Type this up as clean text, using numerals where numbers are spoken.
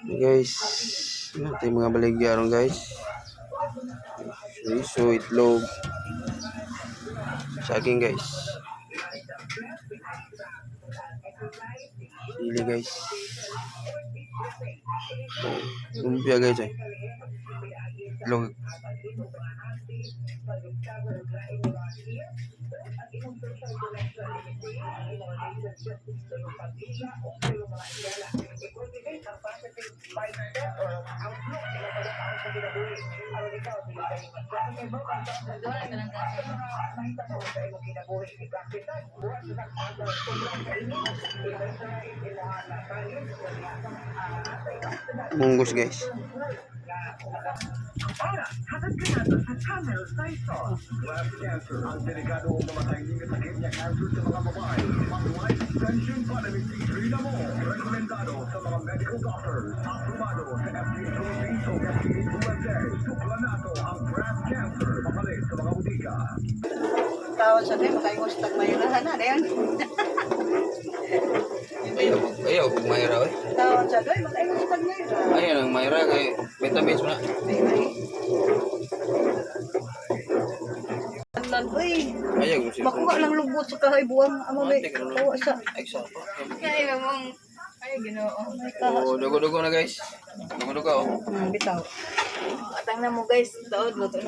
Guys, ito yung mga baligyaron guys. So itlog. Saging guys. Sili guys. Lumpia guys eh. Itlog. Munggos guys. Hatid ka natin sa Channel Soy Sauce. Breast cancer, ang delikado o mamatay ng sakit niya cancer sa mga babae. Mag-life extension vitamin C3 na mo. Rekomendado sa mga medical doctors. Aprobado sa FDA Philippines o FDA USA. Suplanato ang breast cancer. Mapalit sa mga butika. Tawag sa tayo, makaingos tag mayroon na yan. Ayaw, kung Mayra eh. Tawag sa tayo, makaingos tag mayroon. Ayan ang Mayra kay vitamins mo na. Uy, Ayaw kung sila. makuha lang lubot sa kahaibuang amo may tawa sa Kaya mong, ay, ginoo. may kahas. Oh, dugo-dugo na guys. Dugo-dugo oh. Bitaw. Atang na mo guys, daod, luto na.